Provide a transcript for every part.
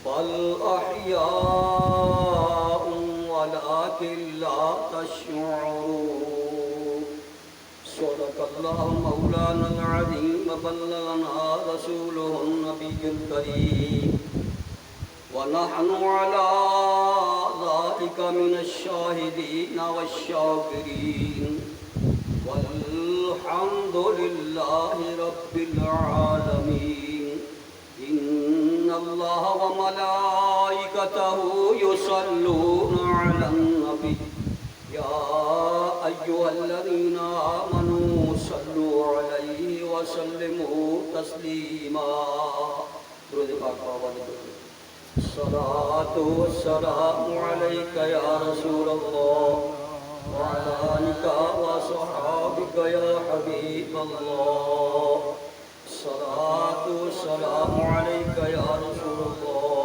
بل أحياء ولكن لا تشعرون. صدق الله مولانا العظيم وبلغنا رسوله النبي الكريم ونحن على ذلك من الشاهدين والشاكرين والحمد لله رب العالمين. إن الله وملائكته يصلون على النبي يا أيها الذين آمنوا صلوا عليه وسلموا تسليما. درود پاک الصلاة والسلام عليك يا رسول الله وعلى آلك وصحابك يا حبيب الله. الصلاة والسلام عليك يا رسول الله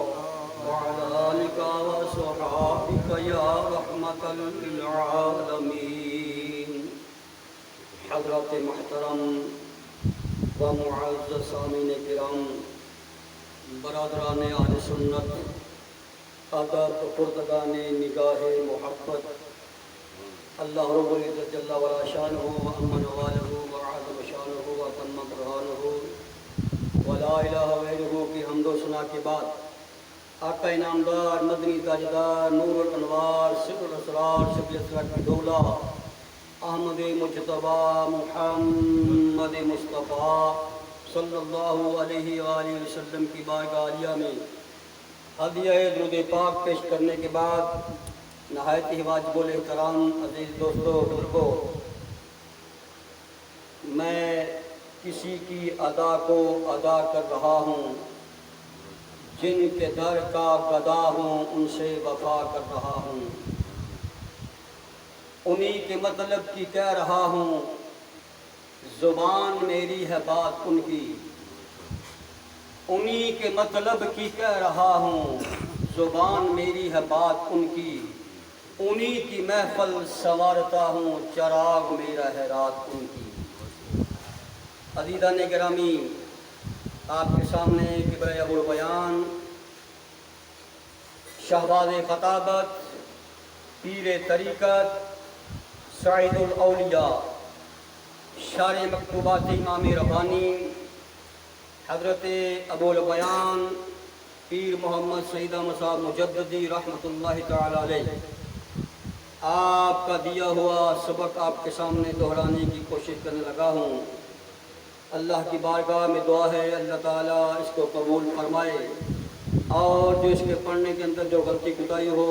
وعلى آلك وصحابك يا رحمة للعالمين. حضرات محترم و معزز سامعین کرام، برادران اہل سنت، ادب پردگان نگاہ محبت، اللہ رب العزت جل وعلا شانہ و امن والہ و اعظم شانہ و تم برہانہ ولا الہ غیرہ کی حمد و ثنا کے بعد آقا انعامدار، مدنی تاجدار، نور الانوار، سر الاسرار، شبیہ اسرار کی دولہ، احمد مجتبی محمد مصطفیٰ صلی اللہ علیہ وآلہ وسلم کی بارگاہ عالیہ میں ہدیہ درود پاک پیش کرنے کے بعد نہایت ہی واجب الاحترام عزیز دوستو بزرگو، میں کسی کی ادا کو ادا کر رہا ہوں، جن کے در کا گدا ہوں ان سے وفا کر رہا ہوں، انہی کے مطلب کی کہہ رہا ہوں، زبان میری ہے بات ان کی، انہی کے مطلب کی کہہ رہا ہوں، زبان میری ہے بات ان کی، انہی کی محفل سنوارتا ہوں، چراغ میرا ہے رات ان کی. عزیزان گرامی، آپ کے سامنے کبریہ البیان، شہباز خطابت، پیر طریقت، سعید الاولیاء، شارح مکتوبات امام ربانی حضرت ابو البیان پیر محمد سعید احمد صاحب مجددی رحمۃ اللہ تعالی علیہ، آپ کا دیا ہوا سبق آپ کے سامنے دہرانے کی کوشش کرنے لگا ہوں. اللہ کی بارگاہ میں دعا ہے اللہ تعالیٰ اس کو قبول فرمائے، اور جو اس کے پڑھنے کے اندر جو غلطی کوتاہی ہو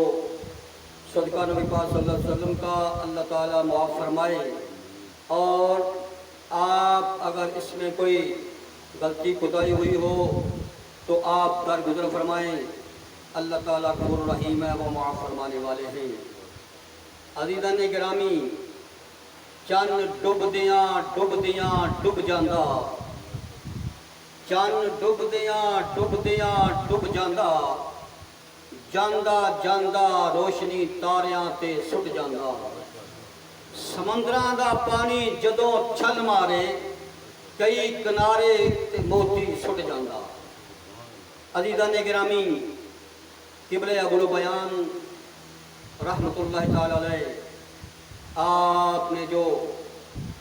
صدقہ نبی پاک صلی اللہ علیہ وسلم کا اللہ تعالیٰ معاف فرمائے، اور آپ اگر اس میں کوئی غلطی کوتاہی ہوئی ہو تو آپ درگزر فرمائیں. اللہ تعالیٰ غفور رحیم ہے، وہ معاف فرمانے والے ہیں. عزیزان گرامی، چن ڈب دیاں ڈب دیاں ڈب جاندا، چن ڈب دیاں ڈب دیاں ڈب جاندا، جاندا جاندا روشنی تاریاں تے سٹ جاندا، سمندراں دا پانی جدوں چھل مارے کئی کنارے تے موتی سٹ جاندا. عزیزان گرامی، قبلہ ابو البیان رحمۃ اللہ تعالی علیہ، آپ نے جو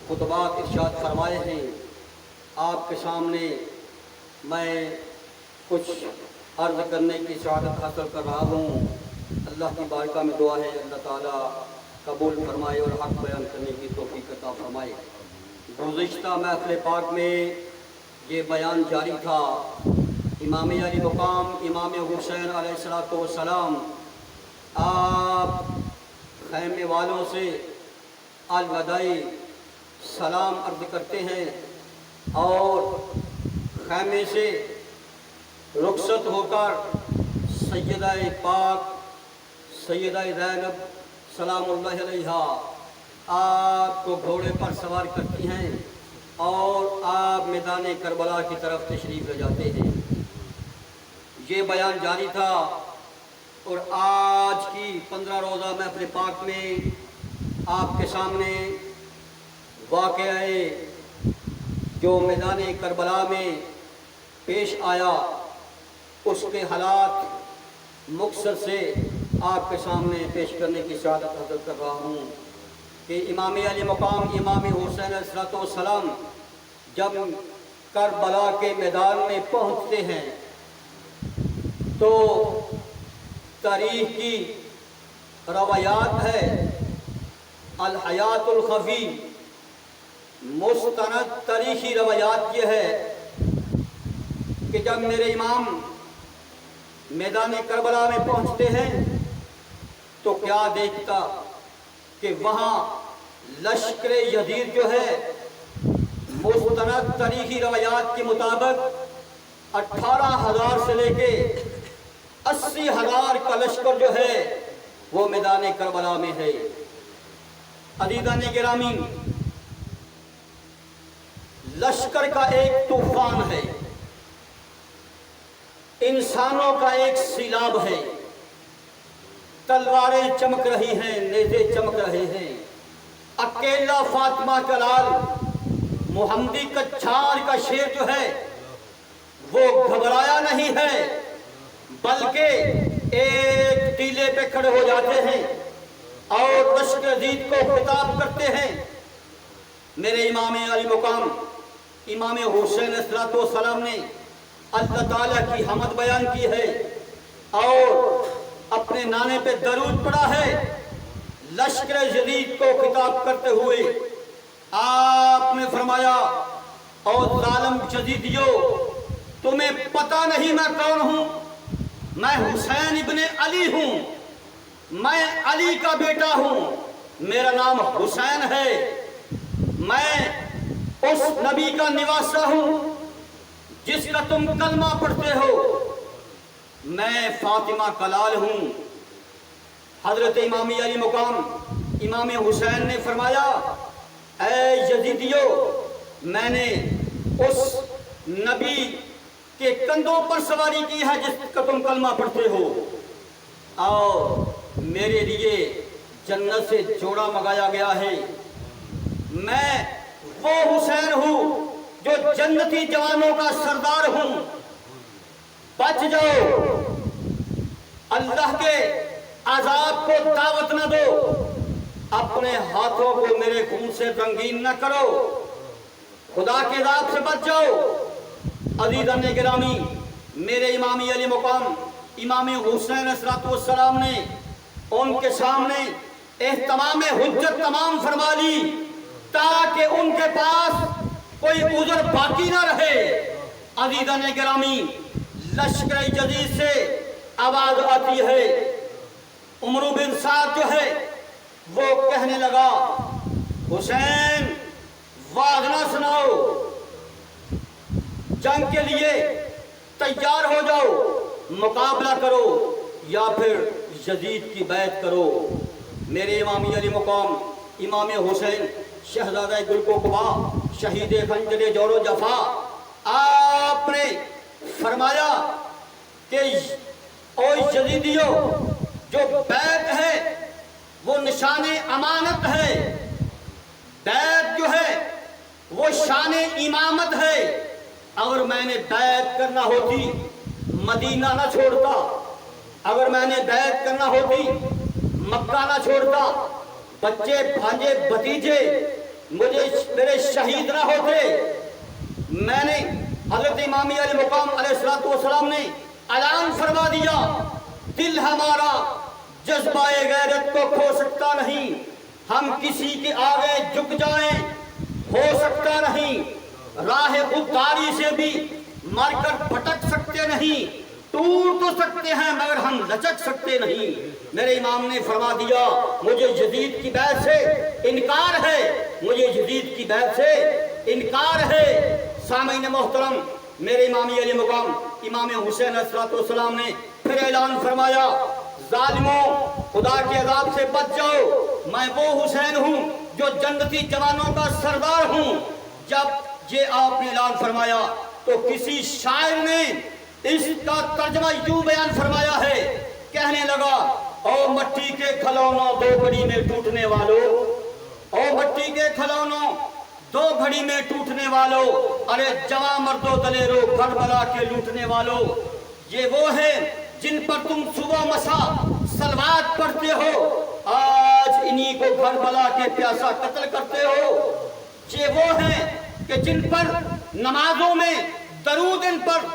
خطبات ارشاد فرمائے ہیں، آپ کے سامنے میں کچھ عرض کرنے کی سعادت حاصل کر رہا ہوں. اللہ کی بارگاہ میں دعا ہے اللہ تعالیٰ قبول فرمائے اور حق بیان کرنے کی توفیق عطا فرمائے. گزشتہ محفل پاک میں یہ بیان جاری تھا، امام علی مقام امام حسین علیہ السلام آپ خیمے والوں سے الوداعی سلام عرض کرتے ہیں اور خیمے سے رخصت ہو کر سیدہ پاک سیدہ زینب سلام اللہ علیہا آپ کو گھوڑے پر سوار کرتی ہیں اور آپ میدان کربلا کی طرف تشریف لے جاتے ہیں. یہ بیان جاری تھا، اور آج کی 15 روزہ محفل پاک میں آپ کے سامنے واقعہ جو میدان کربلا میں پیش آیا، اس کے حالات مختصر سے آپ کے سامنے پیش کرنے کی سعادت حاصل کر رہا ہوں کہ امام علی مقام امام حسین علیہ السلام جب کربلا کے میدان میں پہنچتے ہیں تو تاریخ کی روایات ہے، الحیات الخفی، مستند تاریخی روایات یہ ہے کہ جب میرے امام میدان کربلا میں پہنچتے ہیں تو کیا دیکھتا کہ وہاں لشکر یزید جو ہے مستند تاریخی روایات کے مطابق 18,000 سے لے کے 80,000 کا لشکر جو ہے وہ میدان کربلا میں ہے۔ عزیزان گرامی، لشکر کا ایک طوفان ہے، انسانوں کا ایک سیلاب ہے، تلواریں چمک رہی ہیں، نیزے چمک رہے ہیں، اکیلا فاطمہ کا لال محمدی کچھار کا شیر جو ہے وہ گھبرایا نہیں ہے، بلکہ ایک ٹیلے پہ کھڑے ہو جاتے ہیں اور لشکر یزید کو خطاب کرتے ہیں۔ میرے امام علی مقام امام حسین علیہ السلام نے اللہ تعالیٰ کی حمد بیان کی ہے اور اپنے نانے پہ درود پڑھا ہے۔ لشکر یزید کو خطاب کرتے ہوئے آپ نے فرمایا، اور ظالم یزیدیو، تمہیں پتہ نہیں میں کون ہوں؟ میں حسین ابن علی ہوں، میں علی کا بیٹا ہوں، میرا نام حسین ہے، میں اس نبی کا نواسہ ہوں جس کا تم کلمہ پڑھتے ہو، میں فاطمہ کا لال ہوں۔ حضرت امام علی مقام امام حسین نے فرمایا، اے یزیدیو، میں نے اس نبی کے کندھوں پر سواری کی ہے جس کا تم کلمہ پڑھتے ہو، اور میرے لیے جنت سے جوڑا منگایا گیا ہے، میں وہ حسین ہوں جو جنتی جوانوں کا سردار ہوں، بچ جاؤ، اللہ کے عذاب کو دعوت نہ دو، اپنے ہاتھوں کو میرے خون سے رنگین نہ کرو، خدا کے عذاب سے بچ جاؤ۔ عزیزان گرامی، میرے امام علی مقام امام حسین علیہ السلام نے ان کے سامنے اہتمام حجت تمام فرما لی تاکہ ان کے پاس کوئی عذر باقی نہ رہے۔ عزیزان گرامی، لشکر یزید سے آواز آتی ہے، عمرو بن سعد جو ہے وہ کہنے لگا، حسین واز نہ سناؤ، جنگ کے لیے تیار ہو جاؤ، مقابلہ کرو یا پھر یزید کی بیعت کرو۔ میرے امام علی مقام امام حسین شہزادہ گل کو قبا شہید خنجر جور و جفا، آپ نے فرمایا کہ او یزیدیو، جو بیعت ہے وہ نشان امانت ہے، بیعت جو ہے وہ شان امامت ہے، اگر میں نے بیعت کرنا ہوتی مدینہ نہ چھوڑتا، اگر میں نے بیعت کرنا ہوتی مکہ نہ چھوڑتا، بچے بھانجے بھتیجے مجھے میرے شہید نہ ہوتے۔ میں نے حضرت امام علی مقام علیہ السلام نے اعلان فرما دیا، دل ہمارا جذبہ غیرت کو کھو سکتا نہیں، ہم کسی کے آگے جھک جائیں ہو سکتا نہیں، راہ خودداری سے بھی مر کر بھٹک سکتے نہیں، ٹوٹ تو سکتے ہیں مگر ہم لچک سکتے نہیں۔ میرے امام نے فرما دیا، مجھے یزید کی بیعت سے انکار ہے، مجھے یزید کی بیعت سے انکار ہے۔ سامعین محترم، میرے امام علی مقام امام حسین علیہ السلام نے پھر اعلان فرمایا، ظالموں، خدا کے عذاب سے بچ جاؤ، میں وہ حسین ہوں جو جنتی جوانوں کا سردار ہوں۔ جب یہ آپ نے اعلان فرمایا تو کسی شاعر نے اس کا ترجمہ یوں بیان فرمایا ہے، کہنے لگا، او مٹی کے کھلونوں دو گھڑی میں ٹوٹنے والوں، او مٹی کے کھلونوں دو گھڑی میں ٹوٹنے والوں، ارے جواں مردوں دلیروں کربلا کے لوٹنے والوں، یہ وہ ہیں جن پر تم صبح مسا صلوات پڑھتے ہو، آج انہی کو گھر بلا کے پیاسا قتل کرتے ہو۔ یہ وہ ہیں کہ جن پر نمازوں میں درود ان پر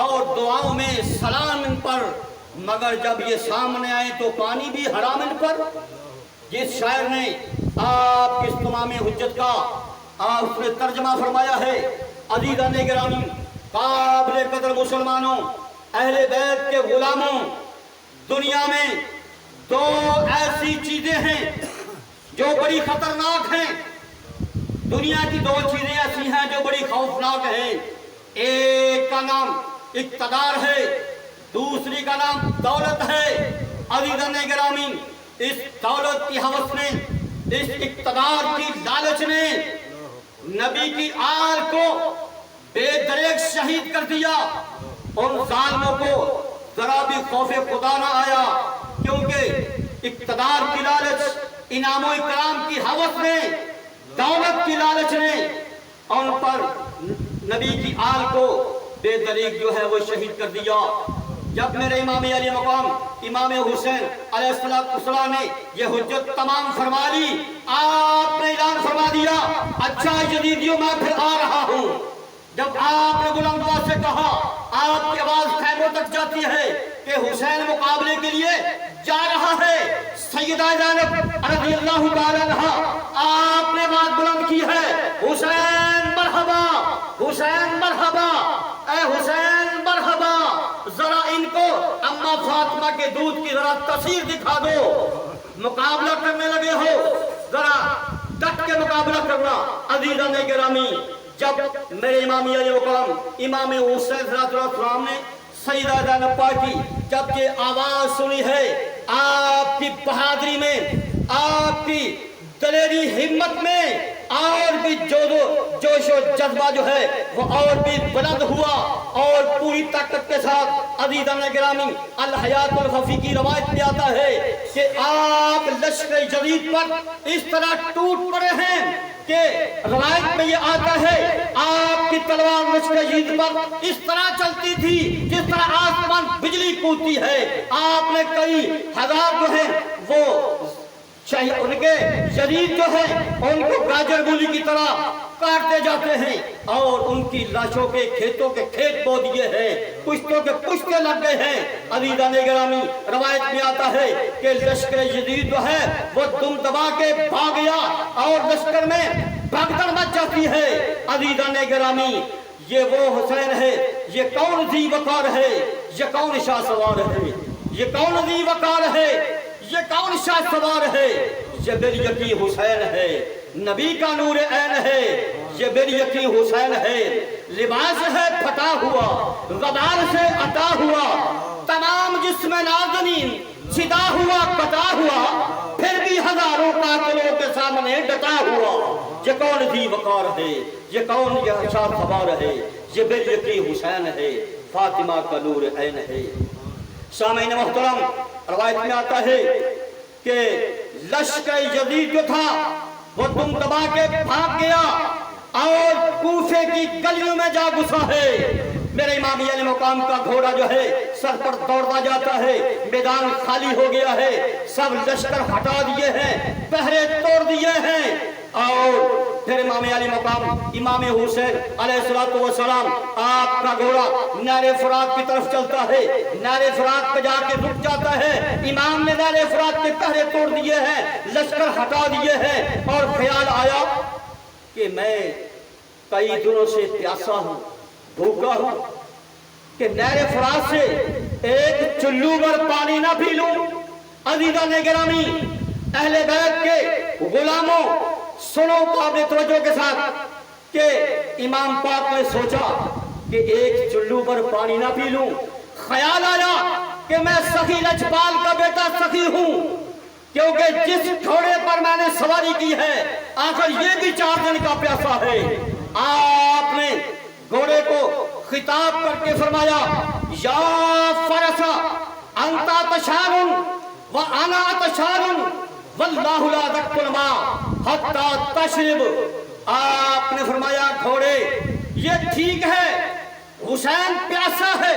اور دعاؤں میں سلام ان پر، مگر جب یہ سامنے آئے تو پانی بھی حرام ان پر۔ جس شاعر نے آپ کی استمام حجت کا آپ نے ترجمہ فرمایا ہے، عزیزان گرامی، قابل قدر مسلمانوں، اہل بیت کے غلاموں، دنیا میں دو ایسی چیزیں ہیں جو بڑی خطرناک ہیں، دنیا کی دو چیزیں ایسی ہیں جو بڑی خوفناک ہیں۔ ایک کا نام اقتدار ہے، دوسری کا نام دولت ہے۔ عزیزان گرامی، اس دولت کی ہوس نے، اس اقتدار کی لالچ نے نبی کی آل کو بے دریغ شہید کر دیا۔ ان ظالموں کو ذرا بھی خوف خدا نہ آیا، کیونکہ اقتدار کی لالچ، انعام و اکرام کی ہوس نے، دولت کی لالچ نے ان پر نبی کی آل کو بے دریغ جو ہے وہ شہید کر دیا۔ جب میرے امام علی مقام امام حسین علیہ السلام نے یہ حجت تمام فرما لی، آپ نے اعلان فرما دیا، اچھا یزیدیوں میں پھر آ رہا ہوں۔ جب آپ نے بلند آواز سے کہا، آپ کی آواز خیموں تک جاتی ہے کہ حسین مقابلے کے لیے جا رہا ہے۔ سیدہ زینب رضی اللہ تعالی عنہا، آپ نے بات بلند کی ہے، حسین مرحبا، حسین مرحبا، اے حسین مرحبا، ذرا ان کو اماں فاطمہ کے دودھ کی ذرا تصویر دکھا دو۔ مقابلہ کرنے لگے ہو، ذرا ڈٹ کے مقابلہ کرنا۔ عزیزان گرامی، جب میرے امام علی مقام امام حسین صلی اللہ علیہ وسلم نے سیدہ زینب پاک کی جب یہ آواز سنی ہے، آپ کی بہادری میں، آپ کی دلیری ہمت میں اور بھی جوش و جذبہ جو ہے وہ اور بھی بلند ہوا، اور پوری طاقت کے ساتھ عزیزان گرامی الحیات الخفی کی روایت میں آتا ہے کہ آپ لشکر جدید پر اس طرح ٹوٹ پڑے ہیں کہ روایت میں یہ آتا ہے آپ کی تلوار لشکر جدید پر اس طرح چلتی تھی جس طرح آسمان بجلی کودتی ہے۔ آپ نے کئی ہزار جو ہیں وہ ان کے شریر جو ہے ان کو گاجر مولی کی طرح کاٹتے جاتے ہیں، اور ان کی لاشوں کے کھیتوں کے کھیت بو دیے ہیں، پشتوں کے پشتے لگ گئے ہیں۔ عزیزان گرامی، روایت میں آتا ہے کہ لشکر جدید جو ہے وہ دم دبا کے بھاگ گیا اور لشکر میں بھگدڑ مچ جاتی ہے۔ عزیزان گرامی، یہ وہ حسین ہے، یہ کون ذی وقار ہے، یہ کون شاہ سوار ہے، یہ کون ذی وقار ہے، یہ کون شاہ سوار ہے، یہ بے یقین حسین ہے، نبی کا نور عین ہے، یہ بے یقین حسین ہے۔ لباس ہے پھٹا ہوا، غبار سے عطا ہوا، تمام جسم نازنین صدا ہوا کٹا ہوا، پھر بھی ہزاروں قاتلوں کے سامنے ڈٹا ہوا۔ یہ کون ذی وقار ہے، یہ کون یہ شاہ سوار ہے، یہ بے یقین حسین ہے، فاطمہ کا نور عین ہے۔ سامعین محترم، روایت میں آتا ہے کہ لشکر جدید جو تھا وہ دم دبا کے بھاگ گیا اور کوفے کی گلیوں میں جا گھسا ہے۔ میرے امام علی مقام کا گھوڑا جو ہے سر پر دوڑتا جاتا ہے، میدان خالی ہو گیا ہے، سب لشکر ہٹا دیے ہیں، پہرے توڑ دیے ہیں، اور پھر امام علی مقام امام حسین علیہ السلام آپ کا گھوڑا نہر فرات کی طرف چلتا ہے، نہر فرات پہ جا کے رک جاتا ہے۔ امام نے نہر فرات کے پہرے توڑ دیے ہیں، لشکر ہٹا دیے ہیں، اور خیال آیا کہ میں کئی دنوں سے پیاسا ہوں، بھوکا ہوں، کہ نہر فرات سے ایک چلو بھر پانی نہ پی لوں۔ عزیزان گرامی، اہل بیت کے غلاموں، سنو قابل توجہ کے ساتھ کہ امام پاک نے سوچا کہ ایک چلو پر پانی نہ پی لوں۔ خیال آیا کہ میں سخی لجپال کا بیٹا سخی ہوں، کیونکہ جس گھوڑے پر میں نے سواری کی ہے آخر یہ بھی 4 دن کا پیاسا ہے۔ آپ نے گھوڑے کو خطاب کر کے فرمایا، یا فرسا انتا تشان و انا تشان واللہ لا تقتل ما حتی تشرب۔ آپ نے فرمایا، گھوڑے یہ ٹھیک ہے حسین پیاسا ہے،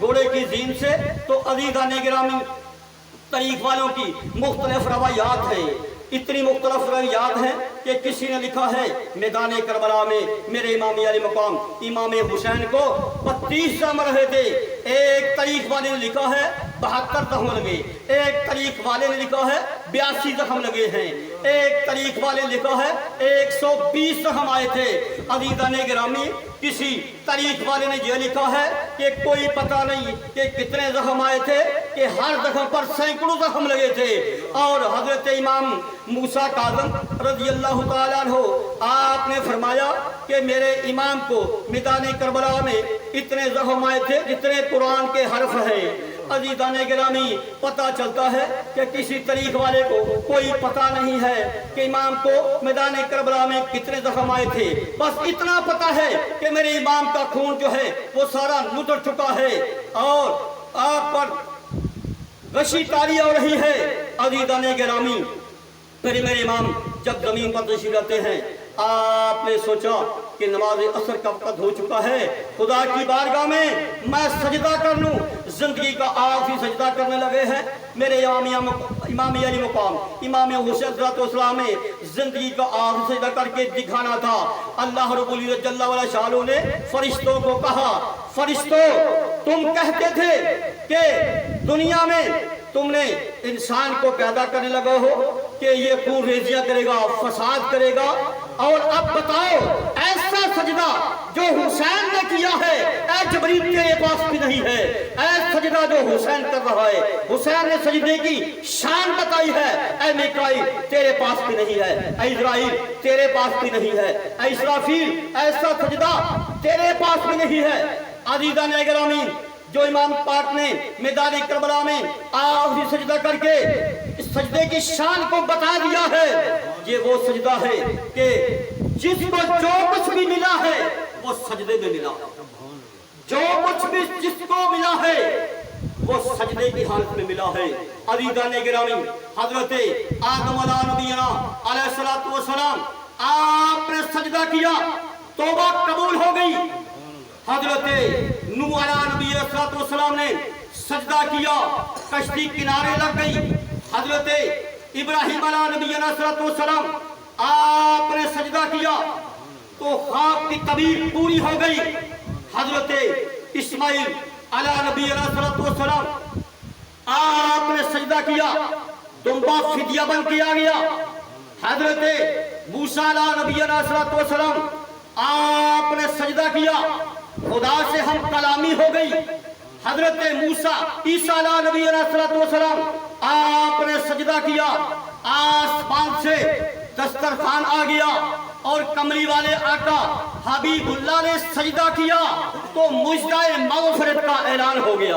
گھوڑے کی زین سے، تو عزیزان گرامی تاریخ والوں کی مختلف روایات ہیں، اتنی مختلف روایات ہیں کہ کسی نے لکھا ہے میدان کربلا میں میرے امام علی مقام امام حسین کو 32 زخم رہے تھے، ایک تاریخ والے نے لکھا ہے 72 زخم لگے، ایک تاریخ والے نے لکھا ہے 82 زخم لگے ہیں، ایک تاریخ والے نے لکھا ہے 120 زخم آئے تھے۔ عزیزان گرامی کسی تاریخ والے نے یہ لکھا ہے کہ کوئی پتہ نہیں کہ کتنے زخم آئے تھے، کہ ہر زخم پر سینکڑوں زخم لگے تھے۔ اور حضرت امام موسیٰ کاظم رضی اللہ تعالیٰ عنہ آپ نے فرمایا کہ میرے امام کو میدان کربلا میں اتنے زخم آئے تھے جتنے قرآن کے حرف ہیں۔ عزیزان گرامی پتہ چلتا ہے کہ کسی تاریخ والے کو کوئی پتہ نہیں ہے کہ امام کو میدان کربلا میں کتنے زخم آئے تھے، بس اتنا پتہ ہے کہ میرے امام کا خون جو ہے وہ سارا نتر چکا ہے اور آپ پر غشی تاری ہو رہی ہے۔ عزیزان گرامی پھر میرے امام جب زمین پر تشریف لاتے ہیں، آپ نے سوچا کہ نماز عصر کا وقت ہو چکا ہے، خدا کی بارگاہ میں سجدہ کر لوں۔ زندگی کا آخری سجدہ کرنے لگے ہیں۔ میرے امام علی مقام امام حسین علیہ السلام نے زندگی کا آخری سجدہ کر کے دکھانا تھا۔ اللہ رب العزت جل وعلا شانہ نے فرشتوں کو کہا، فرشتوں تم کہتے تھے کہ دنیا میں تم نے انسان کو پیدا کرنے لگا ہو کہ یہ خون ریزیاں کرے گا، فساد کرے گا، اور اب بتاؤ ایسا سجدہ جو حسین نے کیا ہے اے جبریل تیرے پاس بھی نہیں ہے، اے سجدہ جو حسین کر رہا ہے، حسین نے سجدے کی شان بتائی ہے، اے میکائیل تیرے پاس بھی نہیں ہے، اے اسرائیل تیرے پاس بھی نہیں ہے، اے اسرافیل ایسا سجدہ تیرے پاس بھی نہیں ہے۔ عزیزان گرامی جو امام پاک نے میدان کربلا میں آخری سجدہ کر کے اس سجدے کی شان کو بتا دیا ہے، یہ وہ سجدہ ہے کہ جس کو جو کچھ بھی ملا ہے وہ سجدے میں ملا، جو کچھ بھی جس کو ملا ہے وہ سجدے کی حالت میں ملا ہے۔ عزیزان گرامی حضرت آدم علیہ نبینا علیہ الصلوۃ والسلام آپ نے سجدہ کیا، توبہ قبول ہو گئی۔ حضرت نوح علیہ نبی علیہ السلام نے سجدہ کیا، کشتی کنارے لگ گئی۔ حضرت ابراہیم علیہ نبی علیہ السلام آپ نے سجدہ کیا تو خواب کی تعبیر پوری ہو گئی۔ حضرت اسماعیل علیہ نبی علیہ السلام آپ نے سجدہ کیا، دمبا فدیہ بن کے آ گیا۔ حضرت موسیٰ علیہ نبی علیہ السلام آپ نے سجدہ کیا، خدا سے ہم کلامی ہو گئی۔ حضرت موسیٰ عیسیٰ علیہ نبی علیہ السلام آپ نے سجدہ کیا، آسمان سے دسترخوان آ گیا اور کمری والے آقا حبیب اللہ نے سجدہ کیا تو مجدہ مغفرت کا اعلان ہو گیا۔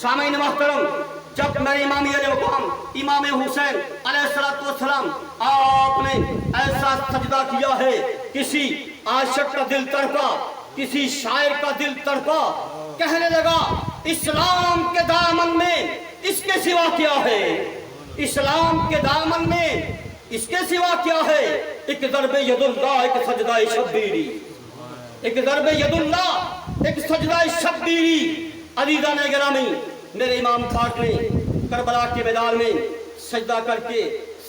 سامعین محترم، جب میرے امام علی مقام امام حسین علیہ السلام آپ نے ایسا سجدہ کیا ہے، کسی عاشق کا دل تڑپا، کسی شاعر کا دل تڑپا، کہنے لگا اسلام کے دامن میں اس کے سوا کیا ہے، اسلام کے دامن میں اس کے سوا کیا ہے، ایک ضرب ید اللہ ایک سجدہ شبیری، ایک ضرب ید اللہ ایک سجدہ شبیری۔ عزیزان گرامی میرے امام پاک نے کربلا کے میدان میں سجدہ کر کے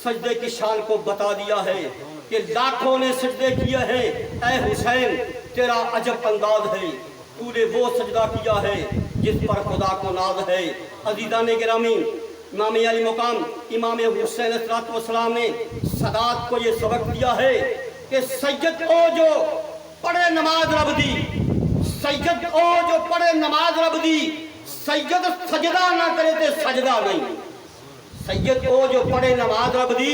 سجدے کی شان کو بتا دیا ہے کہ لاکھوں نے سجدے کیے ہیں، اے حسین تیرا عجب انداز ہے، تو نے وہ سجدہ کیا ہے جس پر خدا کو ناز ہے۔ عزیزان گرامی امام علی مقام امام حسین علیہ السلام نے سادات کو یہ سبق دیا ہے کہ سید او جو پڑھے نماز رب دی، سید او جو پڑھے نماز رب دی، سید سجدہ نہ کرے تے سجدہ نہیں، سید او جو پڑھے نماز رب دی،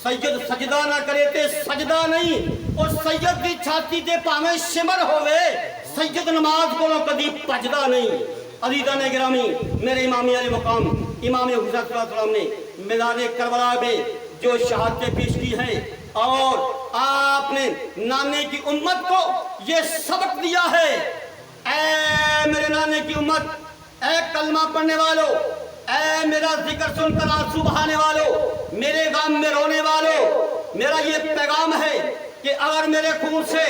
سید سجدہ نہ کرے تے سجدہ نہیں، اور سید دی چھاتی تے پاویں شمر ہوئے، سید نماز کو کدی پجدا نہیں۔ عزیزان گرامی میرے امام علی مقام امام حسین علیہ السلام نے میدان کربلا میں جو شہادتیں پیش کی ہیں اور آپ نے نانے کی امت کو یہ سبق دیا ہے، اے میرے نانے کی امت، اے کلمہ پڑھنے والوں، اے میرا ذکر سن کر آنسو بہانے والوں، میرے غم میں رونے والوں، میرا یہ پیغام ہے کہ اگر میرے خون سے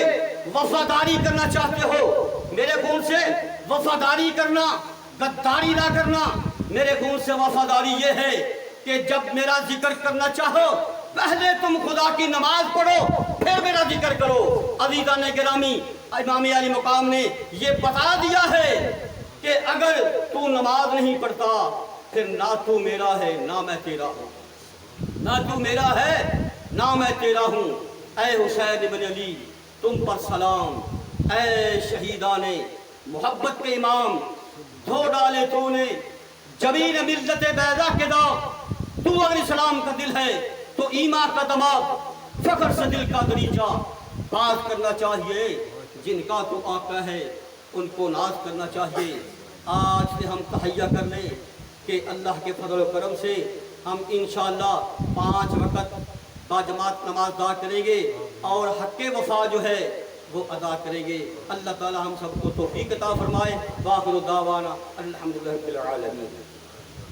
وفاداری کرنا چاہتے ہو، میرے خون سے وفاداری کرنا، غداری نہ کرنا۔ میرے خون سے وفاداری یہ ہے کہ جب میرا ذکر کرنا چاہو پہلے تم خدا کی نماز پڑھو پھر میرا ذکر کرو۔ عزیزان گرامی، امام علی مقام نے یہ بتا دیا ہے کہ اگر تو نماز نہیں پڑھتا پھر نہ تو میرا ہے نہ میں تیرا ہوں، نہ تو میرا ہے نہ میں تیرا ہوں۔ اے حسین ابن علی تم پر سلام، اے شہیدان محبت کے امام، دھو ڈالے تو نے جبین ملت بیضا کے داغ۔ تو اگر اسلام کا دل ہے تو ایمان کا دماغ، فخر سے دل کا دریچہ۔ بات کرنا چاہیے جن کا تو آقا ہے ان کو ناز کرنا چاہیے۔ آج سے ہم تہیہ کر لیں کہ اللہ کے فضل و کرم سے ہم انشاءاللہ 5 وقت باجماعت نماز ادا کریں گے اور حق وفا جو ہے وہ ادا کریں گے۔ اللہ تعالی ہم سب کو توفیق عطا فرمائے۔ وآخر دعوانا الحمدللہ رب العالمین۔